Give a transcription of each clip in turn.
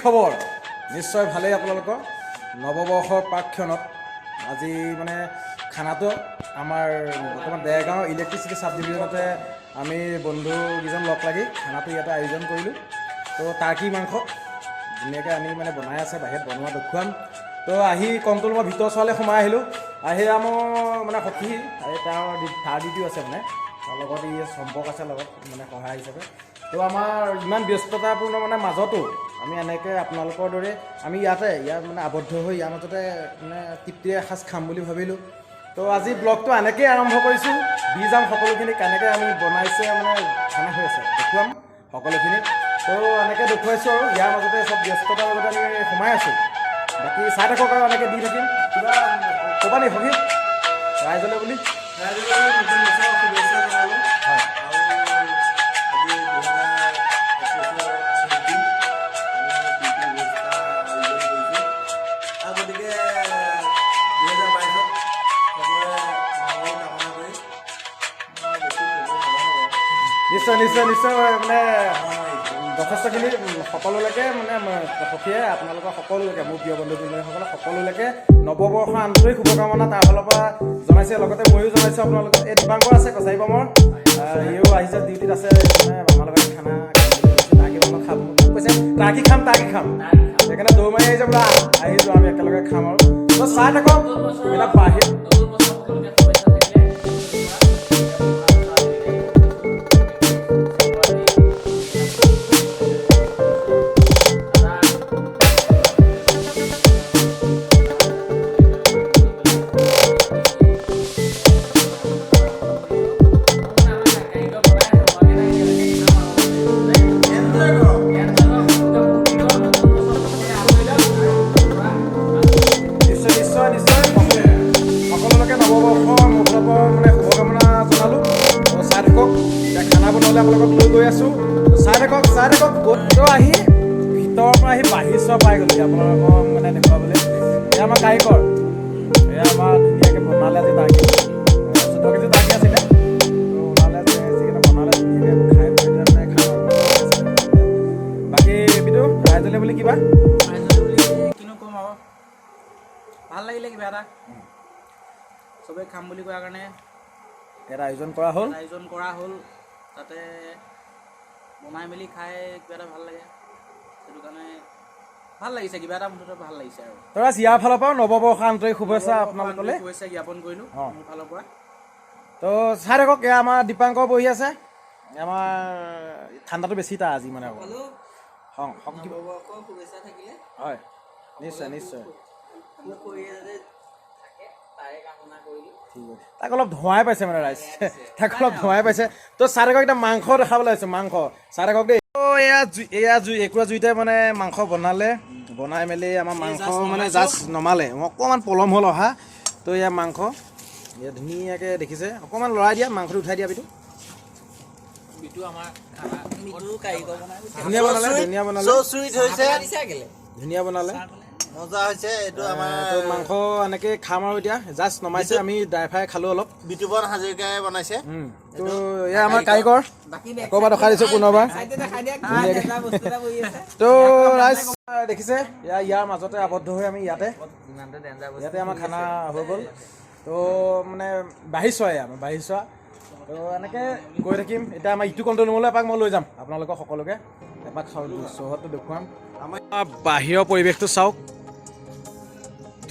খবৰ নিশ্চয় ভালেই আপোনালোকৰ নৱবৰ্ষৰ প্ৰাক্ষণত আজি মানে খানাটো আমাৰ বৰ্তমান দেৰগাঁও ইলেক্ট্ৰিচিটি চাব ডিভিজনতে আমি বন্ধুকেইজন লগ লাগি খানাটো ইয়াতে আয়োজন কৰিলোঁ তো টাৰ্কি মাংস ধুনীয়াকৈ আনি মানে বনাই আছে বাহিৰত বনোৱা দেখুৱাম তো আহি কণ্ট্ৰল ৰুমৰ ভিতৰ চোৱালে সোমাই আহিলোঁ আহি মোৰ মানে সখী তাৰ ডিউটিও আছে মানে তাৰ লগত ই সম্পৰ্ক আছে লগত মানে সহায় হিচাপে তো আমাৰ ইমান ব্যস্ততাপূৰ্ণ মানে মাজতো আমি এনেকৈ আপোনালোকৰ দৰে আমি ইয়াত মানে আবদ্ধ হৈ ইয়াৰ মাজতে মানে তৃপ্তিৰে এসাঁজ খাম বুলি ভাবিলোঁ তো আজি ব্লগটো এনেকৈয়ে আৰম্ভ কৰিছোঁ দি যাম সকলোখিনি কেনেকৈ আমি বনাইছে মানে খানা হৈ আছে দেখুৱাম সকলোখিনি তো এনেকৈ দেখুৱাইছোঁ আৰু ইয়াৰ মাজতে চব ব্যস্ততাৰ মাজতে আমি সোমাই আছোঁ বাকী চাই থাকক আৰু এনেকৈ দি থাকিম কিবা ক'বা নি সখী ৰাইজলৈ বুলি হয় নিশ্চয় নিশ্চয় নিশ্চয় মানে যথেষ্টখিনি সকলোলৈকে মানে সখীয়ে আপোনালোকৰ সকলোলৈকে মোৰ প্ৰিয় বন্ধুসকলে সকলোলৈকে নৱবৰ্ষৰ আন্তৰিক শুভকামনা তাৰ ফালৰ পৰা জনাইছে লগতে ময়ো জনাইছোঁ আপোনালোকক এই দীপাংকৰ আছে কছাৰীবামৰ ইও আহিছে ডিউটিত আছে মানে আমাৰ লগত খানা টাৰ্কি বনাব খাম কৈছে টাৰ্কি খাম সেইকাৰণে দৌৰ মাৰি আহিছে বোলা আহিছোঁ আমি একেলগে খাম আৰু তো চাই থাকক এইবিলাক বাহিৰ আপোনালোকক লৈ গৈ আছোঁ চাই থাকক তো আহি ভিতৰৰ পৰা আহি বাঢ়ি চোৱা পাই গ'লো আপোনালোকক মানে দেখুৱাবলৈ এয়া আমাৰ কাৰিকৰ এয়া আমাৰ ধুনীয়াকৈ বনালে আজি টাৰ্কি 14 কেজি টাৰ্কি আছিলে তো ওলালে যে যিকেইটা বনালে ধুনীয়াকৈ খাই মানে খাওঁ বাকী বিদু ৰাইজলৈ বুলি কিবা ৰাইজলৈ বুলি কিনো ক'ম আৰু ভাল লাগিলে কিবা এটা চবেই খাম বুলি কোৱাৰ কাৰণে এটা আয়োজন কৰা হ'ল তাতে বনাই মেলি খাই কিবা এটা ভাল লাগে সেইটো কাৰণে ভাল লাগিছে কিবা এটা মুঠতে ভাল লাগিছে আৰু তৰা ইয়াৰ ফালৰ পৰা নৱবৰ্ষ আন্তৰিক শুভেচ্ছা আপোনালোকলৈ শুভেচ্ছা জ্ঞাপন কৰিলোঁ মোৰ ফালৰ পৰা তো চাই থাকক এয়া আমাৰ দীপাংকৰ বহি আছে আমাৰ ঠাণ্ডাটো বেছি তাৰ আজি মানে শুভেচ্ছা থাকিলে হয় নিশ্চয় তাক অলপ ধোঁৱাই পাইছে মানে ৰাইজ তাক অলপ ধোঁৱাই পাইছে তো চাই থাকক এতিয়া মাংস দেখাবলৈ আছে মাংস চাই থাকক দেই এয়া একুৰা জুইতে মানে মাংস বনাই মেলি আমাৰ মাংস মানে জাষ্ট নমালে অকণমান পলম হ'ল অহা তো এয়া মাংস এয়া ধুনীয়াকৈ দেখিছে অকণমান লৰাই দিয়া মাংসটো উঠাই দিয়া ধুনীয়া বনালে মজা হৈছে এইটো আমাৰ মাংস এনেকৈ খাম আৰু এতিয়া জাষ্ট নমাইছে আমি ড্ৰাই ফ্ৰাই খালোঁ অলপ বিতুপন হাজৰিকাই বনাইছে তো এয়া আমাৰ কাৰিকৰ ক'ৰবাত দেখাই দিছোঁ পুনৰবাৰ তো ৰাইজ দেখিছে ইয়াৰ মাজতে আবদ্ধ হৈ আমি ইয়াতে আমাৰ খানা হৈ গ'ল তো মানে বাঢ়ি চোৱা তো এনেকৈ গৈ থাকিম এতিয়া আমাৰ ইটো কণ্ট্ৰল ৰুমলৈ এপাক মই লৈ যাম আপোনালোকক সকলোকে এপাক চৌহদটো দেখুৱাম আমাৰ বাহিৰৰ পৰিৱেশটো চাওক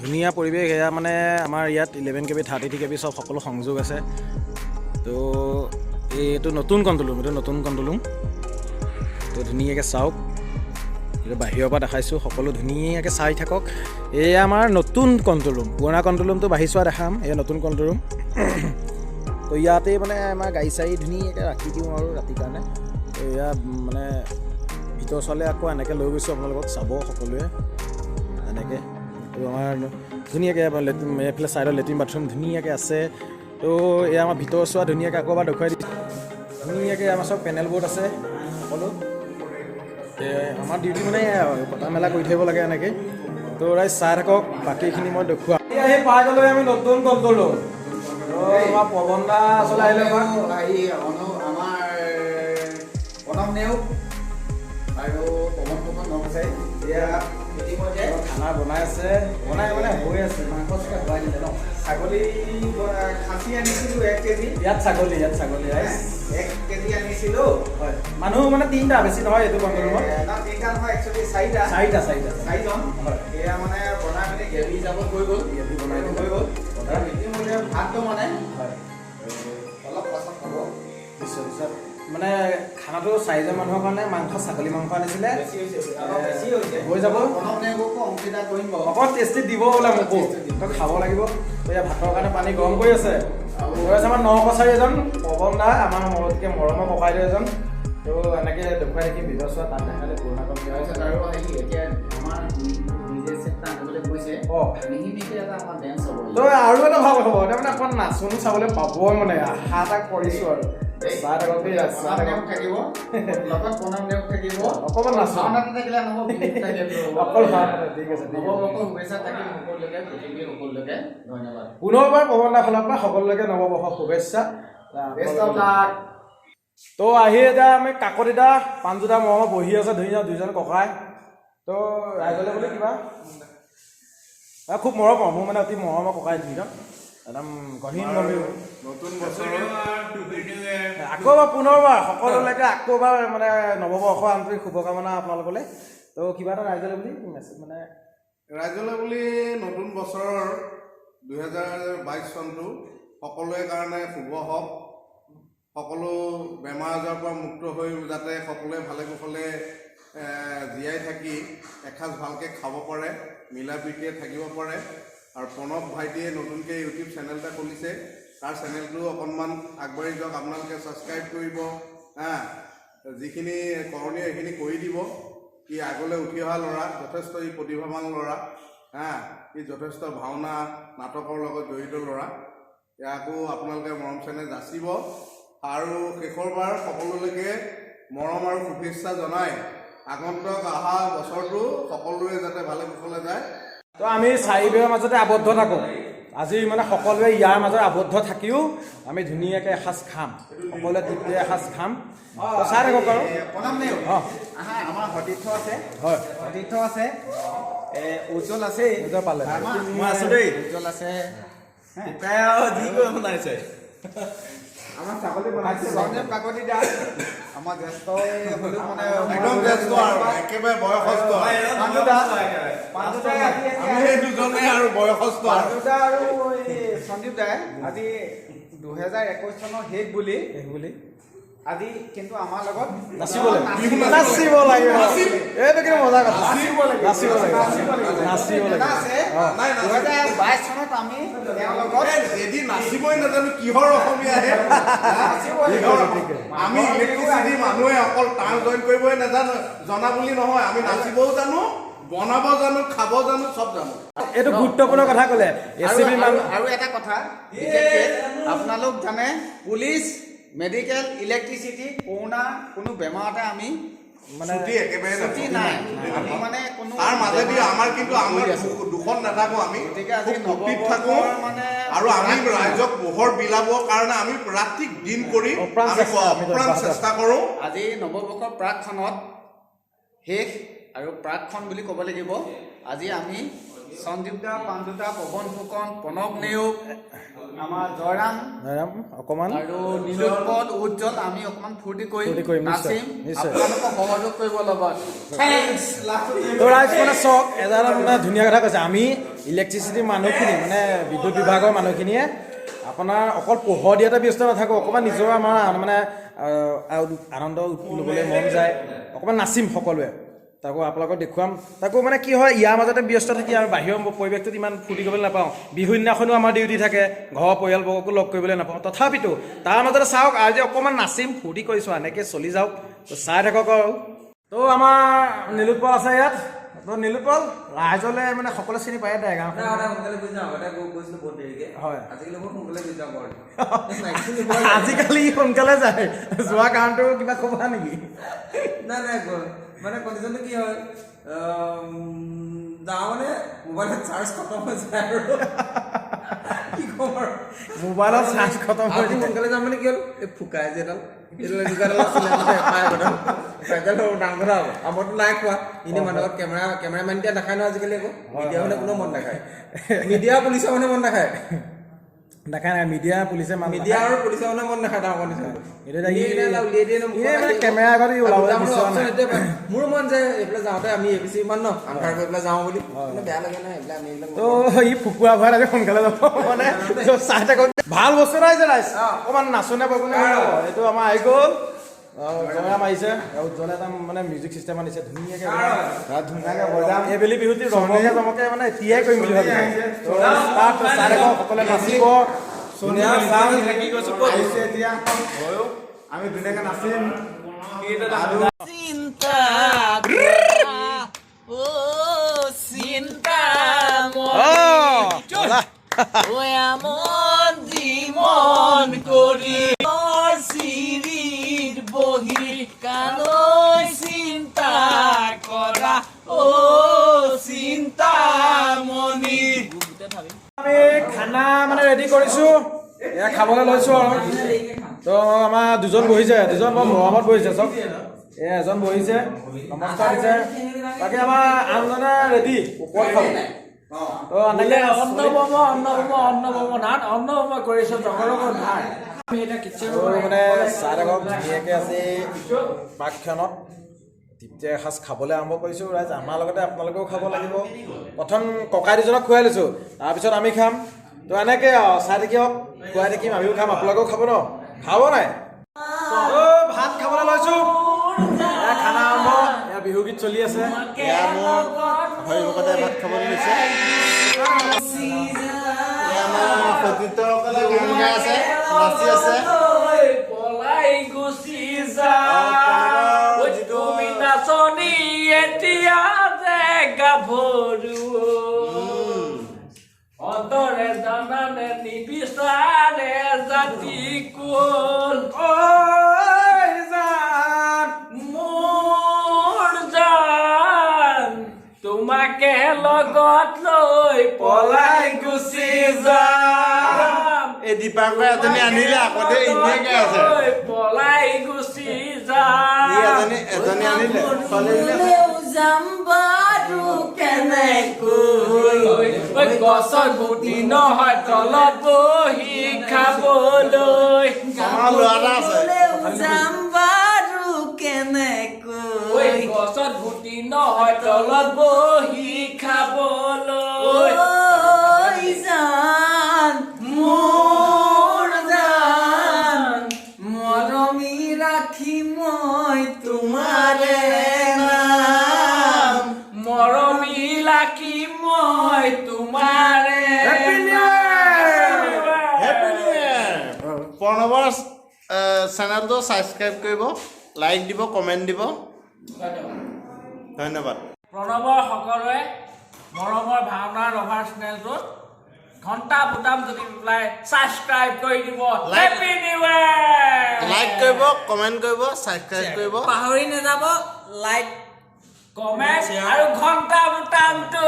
ধুনীয়া পৰিৱেশ এয়া মানে আমাৰ ইয়াত 11 KB 33 KB চব সকলো সংযোগ আছে তো এইটো নতুন কণ্ট্ৰল ৰুম তো ধুনীয়াকৈ চাওক এইটো বাহিৰৰ পৰা দেখাইছোঁ সকলো ধুনীয়াকৈ চাই থাকক এয়া আমাৰ নতুন কণ্ট্ৰল ৰুম পুৰণা কণ্ট্ৰল ৰুমটো বাঢ়ি চোৱা দেখাম এয়া নতুন কণ্ট্ৰল ৰুম তো ইয়াতে মানে আমাৰ গাড়ী চাড়ী ধুনীয়াকৈ ৰাখি দিওঁ আৰু ৰাতিৰ কাৰণে তো এয়া মানে ভিতৰ চলে আকৌ এনেকৈ লৈ গৈছোঁ আপোনালোকক চাব সকলোৱে এনেকৈ তো আমাৰ ধুনীয়াকৈ এইফালে ছাইডৰ লেট্ৰিন বাথৰুম ধুনীয়াকৈ আছে তো এয়া আমাৰ ভিতৰ চোৱা ধুনীয়াকৈ আকৌ এবাৰ দেখুৱাই দিছোঁ ধুনীয়াকৈ আমাৰ চব পেনেল বৰ্ড আছে সকলো আমাৰ ডিউটি মানে কটা মেলা কৰি থাকিব লাগে এনেকৈ তো ৰাইজ চাই থাকক বাকীখিনি মই দেখুৱাম আহি পাই গ'লো আমি নতুন কণ্ট্ৰল ৰুম আমাৰ পৱনদা আচলতে আহিলে আমাৰ প্ৰণৱ নেওগ আৰু পৱন নমস্কাৰ খানা বনাই আছে বনাই মানে হৈ আছে মাংস চাগে ধোৱাই দিলে ন ছাগলী খাচী আনিছিলোঁ 1 কেজি ইয়াত ছাগলী ৰাইচ 1 কেজি আনিছিলোঁ হয় মানুহ মানে 3টা বেছি নহয় এইটো কণ্ট্ৰল ৰুমত না 3টা নহয় একচুৱেলি 4টা 4জন হয় এয়া মানে বনাই মেলি গ্ৰেভি হিচাপত হৈ গ'ল গ্ৰেভি বনাই দিলে। হৈ গ'ল ইতিমধ্যে ভাতটো মানে হয় অলপ পাছত হ'ব নিশ্চয় মানে খানাটো 4জন মানুহৰ কাৰণে মাংস ছাগলী মাংস আনিছিলে বেছি হৈছে অলপ বেছি হৈছে হৈ যাব প্ৰণৱনেবকো অংশীদাৰ কৰিম বাৰু অকণ টেষ্টি দিব বোলে মোকো তই খাব লাগিব তই ইয়াত ভাতৰ কাৰণে পানী গৰম কৰি আছে গৈ আছে আমাৰ নকছাৰী এজন পৱন দা আমাৰ মোতকৈ মৰমৰ ককাইদেউ এজন তো এনেকৈ দেখুৱাই দেখি ভিডিঅ' চোৱা তাত দেখালে পুৰণা কম তাৰপিছত আৰু আহি এতিয়া আমাৰ নিজে চেষ্টা আনিবলৈ কৈছে অঁ মিহি মিহি এটা আমাৰ ডেন্স হ'ব তই আৰু এটা ভাল হ'ব এতিয়া মানে অকণ নাচনি চাবলৈ পাবই মানে আশা এটা কৰিছোঁ আৰু চাহ থাকক চাহ থাকক থাকিব লগত প্ৰণৱনেব থাকিব অকণমান নাচোঁ ভাওনাটো থাকিলে নহ'ব বিহু থাকিব অকল ভাত ঠিক আছে ঠিক আছে নৱবৰ্ষৰ শুভেচ্ছা থাকিল সকলোকে পৃথিৱীৰ সকলোকে ধন্যবাদ পুনৰবাৰ পৱন দাৰ ফালৰ পৰা সকলোকে নৱবৰ্ষৰ শুভেচ্ছা বেষ্ট অফ লাক তো আহি এতিয়া আমি কাকতিদা পাঞ্জুদা মৰমত বহি আছে ধুনীয়া দুইজন ককাই তো ৰাইজলে বুলি কিবা খুব মৰম মোৰ মানে অতি মৰমৰ ককাই দুইজন একদম গহীন গম্ভীৰ নতুন বছৰৰ আকৌ এবাৰ পুনৰবাৰ সকলোলৈকে আকৌ এবাৰ মানে নৱবৰ্ষৰ আন্তৰিক শুভকামনা আপোনালোকলৈ তো কিবা এটা ৰাইজলে বুলি মেছেজ মানে ৰাইজলৈ বুলি নতুন বছৰৰ 2022 চনটো সকলোৰে কাৰণে শুভ হওক সকলো বেমাৰ আজাৰৰ পৰা মুক্ত হৈ যাতে সকলোৱে ভালে কুশলে জীয়াই থাকি এসাঁজ ভালকৈ খাব পাৰে মিলা প্ৰীতিৰে থাকিব পাৰে আৰু প্ৰণৱ ভাইটিয়ে নতুনকৈ ইউটিউব চেনেল এটা খুলিছে তাৰ চেনেলটো অকণমান আগবাঢ়ি যাওক আপোনালোকে ছাবস্ক্ৰাইব কৰিব যিখিনি কৰণীয় সেইখিনি কৰি দিব ই আগলৈ উঠি অহা ল'ৰা যথেষ্ট ই প্ৰতিভাৱান ল'ৰা ই যথেষ্ট ভাওনা নাটকৰ লগত জড়িত ল'ৰা ইয়াকো আপোনালোকে মৰম চেনেহ যাচিব আৰু শেষৰবাৰ সকলোলৈকে মৰম আৰু শুভেচ্ছা জনাই আগন্তুক অহা বছৰটো সকলোৰে যাতে ভালে কুশলে যায় তো আমি চাৰিবেৰৰ মাজতে আবদ্ধ থাকোঁ আজি মানে সকলোৱে ইয়াৰ মাজত আবদ্ধ থাকিও আমি ধুনীয়াকৈ এসাঁজ খাম সকলোৱে তৃপ্তিৰে এসাঁজ খাম তো চাই থাকক আৰু প্ৰণৱনেব অঁ আমাৰ সতীৰ্থ আছে হয় সতীৰ্থ আছে উজ্জ্বল আছে উজ্জ্বল পালে মই আছোঁ দেই উজ্জ্বল আছে যি কৰি বনাইছে আমাৰ ছাগলী বনাইছে সঞ্জীৱ কাকতি দা আমাৰ জ্যেষ্ঠ হ'লেও মানে একদম জ্যেষ্ঠ আৰু একেবাৰে বয়সস্থ আমি এই দুজনে আৰু বয়সস্থ পাঞ্জুদা আৰু সঞ্জীৱ দাই আজি 2021 চনৰ শেষ বুলি আজি কিন্তু আমাৰ লগত নাচিব লাগিব এইটো কিন্তু মজা কথা নাচিব লাগিব 2022 চনত আমি তেওঁৰ লগত এদিন নাচিবই নাজানো কিহৰ অসমীয়াহে আমি ইলেক্ট্ৰিচিটি মানুহে অকল তাল জইন কৰিবই নাজানো জনা বুলি নহয় আমি নাচিবও জানো বনাব জানো খাব জানো চব জানো এইটো গুৰুত্বপূৰ্ণ কথা ক'লে আৰু এটা কথা বিশেষকৈ আপোনালোক জানে পুলিচ মেডিকেল ইলেক্ট্ৰিচিটি কৰোণা কোনো বেমাৰতে আমি মানে ছুটি নাই আমি মানে কোনো তাৰ মাজেদি আমাৰ কিন্তু আমাৰ দুখন নাথাকো আমি খুব ফূৰ্তিত থাকো আৰু আমি ৰাইজক পোহৰ বিলাবৰ কাৰণে আমি ৰাতি দিন কৰি অপ্ৰাণ চেষ্টা কৰোঁ আজি নৱবৰ্ষৰ প্ৰাকখনত শেষ আৰু প্ৰাকখন বুলি ক'ব লাগিব আজি আমি সঞ্জীৱ দা পাঞ্জুদা পৱন ফুকন প্ৰণৱ নেওগ আমাৰ জয়ৰাম অকণমান আৰু নীলোৎপল উজ্জ্বল আমি অকণমান ফূৰ্তি কৰিম নাচিম নিশ্চয় আপোনালোকক সহযোগ কৰিব লগত তো ৰাইজ মানে চাওক এজন মানে ধুনীয়া কথা কৈছে আমি ইলেক্ট্ৰিচিটিৰ মানুহখিনি মানে বিদ্যুৎ বিভাগৰ মানুহখিনিয়ে আপোনাৰ অকল পোহৰ দিয়াতে ব্যস্ত নাথাকোঁ অকণমান নিজৰ আমাৰ মানে আনন্দ ল'বলৈ মন যায় অকণমান নাচিম সকলোৱে তাকো আপোনালোকক দেখুৱাম তাকো মানে কি হয় ইয়াৰ মাজতে ব্যস্ত থাকি আৰু বাহিৰৰ পৰিৱেশটোত ইমান ফূৰ্তি কৰিবলৈ নাপাওঁ বিহু দিনাখনো আমাৰ ডিউটি থাকে ঘৰৰ পৰিয়ালবৰ্গকো লগ কৰিবলৈ নাপাওঁ তথাপিতো তাৰ মাজতে চাওক আজি অকণমান নাচিম ফূৰ্তি কৰিছোঁ এনেকৈ চলি যাওক তো চাই থাকক আৰু তো আমাৰ নীলোৎপল আছে ইয়াত তো নীলোৎপল ৰাইজলৈ মানে সকলোৱে চিনি পায় গাঁওখন হয় আজিকালি সোনকালে যায় যোৱা কাৰণটো কিবা ক'বা নেকি নাই মানে কণ্ডিশ্যনটো কি হয় যাওঁ মানে মোবাইলত চাৰ্জ খতম হৈ যায় আৰু কি ক'ম আৰু মোবাইলত চাৰ্জ খতম হৈ যায় সোনকালে যাম মানে কি হ'ল এই ফুকাই যে এডাল এইডাল আছিলে ফাইনেল হ'ব ডাঙৰ কথা হ'ব আমাৰতো নাই খোৱা এনেই মানুহৰ লগত কেমেৰামেন এতিয়া নাখায় ন আজিকালি আকৌ মিডিয়া মানে কোনো মন নাখায় মিডিয়া পুলিচৰ মানে মন নাখায় দেখা নাই মিডিয়া পুলিচে মিডিয়া আৰু পুলিচৰ মানে মন নাখায় ডাঙৰ নিচিনা কেমেৰা আগত ওলাবলৈ মোৰ মন যায় এইফালে যাওঁতে আমি এবিচি ইমান ন আন্ধাৰ কৰি পেলাই যাওঁ বুলি বেয়া লাগে নহয় এইবিলাক আমি এইবিলাক তো ই ফুকুৱা ভৰাই আজি সোনকালে যাব মানে চাই থাকক ভাল বস্তু এটা আহিছে ৰাইজ অকণমান নাচনে বাগুনে এইটো আমাৰ আহি গ'ল জয়া মাৰিছে আৰু উজ্জ্বলে এটা মানে মিউজিক চিষ্টেম আনিছে ধুনীয়াকৈ বজাম এইবেলি বিহুটি ৰঙকে জমকে মানে এতিয়াই কৰিম বুলি ভাবিছে তাত চাই থাকক সকলোৱে নাচিব আহিছে এতিয়া আমি ধুনীয়াকৈ নাচিম চিন্তা ও চিন্তা এমন জীবন করি সিঁড়ির বহি কালৈ চিন্তা করা ও চিন্তা মনি আমি খানা মানে ৰেডি কৰিছোঁ এয়া খাবলৈ লৈছোঁ আৰু তো আমাৰ দুজন বহিছে দুজন বৰ মৰমত বহিছে চব এজন বহিছে নমস্কাৰ দিছে বাকী আমাৰ আনজনে ৰেডি ওপৰত খাব তো এনেকৈ অন্নবম কৰিছো জগতৰ ভাই মানে চাহ থাকক ধুনীয়াকৈ আজি পাকখনত তৃপ্তিৰে এসাঁজ খাবলৈ আৰম্ভ কৰিছোঁ ৰাইজ আমাৰ লগতে আপোনালোকেও খাব লাগিব প্ৰথম ককাই দুজনক খুৱাই লৈছোঁ তাৰপিছত আমি খাম তো এনেকৈ চাই থাকিব খুৱাই থাকিম আমিও খাম আপোনালোকেও খাব ন খাব নাই ভাত খাবলৈ লৈছোঁ খানা আৰম্ভ এয়া বিহু গীত চলি আছে এয়া মোৰ হৰিভকতে ভাত খাবলৈ লৈছে সতীৰ্থসকলে গান গাই আছে নাচি আছে পলাই গুচি যা তুমি নাচনি এতিয়া যে গাভৰু অন্তৰে জানানে নিবিচাৰে জাতি কোন মোৰ জান তোমাকে লগত লৈ পলাই গুচি যাম এই দীপাংকৰ এজনী আনিলে আগতে এনেকৈ আছে পলাই গুচি যাম এজনী আনিলে যাম বাৰু কেনেকৈ গছৰ গুটি নহয় তলত বহি খাবলৈ যাম বাৰু কেনেকৈ গছত গুটি নহয় তলত বহি খাবলৈ ঐ জান মোৰ জান মৰমি ৰাখি মই তোমাৰে নাম মৰমি লাখি মই তোমাৰে প্ৰণৱৰ চেনেলটো ছাবস্ক্ৰাইব কৰিব লাইক দিব কমেণ্ট দিব ধন্যবাদ প্ৰণৱৰ সকলোৱে মৰমৰ ভাওনা ৰভাৰ চেনেলটোত ঘণ্টা বুটাম যদি পেলাই ছাবস্ক্ৰাইব কৰি দিব হেপী নিউ ইয়াৰ লাইক কৰিব কমেণ্ট কৰিব ছাবস্ক্ৰাইব কৰিব পাহৰি নাযাব লাইক কমেণ্ট আৰু ঘণ্টা বুটামটো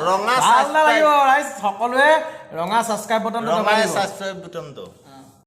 ৰঙা ভাল নালাগিব ৰাইজ সকলোৱে ৰঙা ছাবস্ক্ৰাইব বটনটো ৰঙা দবাই দিব ছাবস্ক্ৰাইব বুটামটো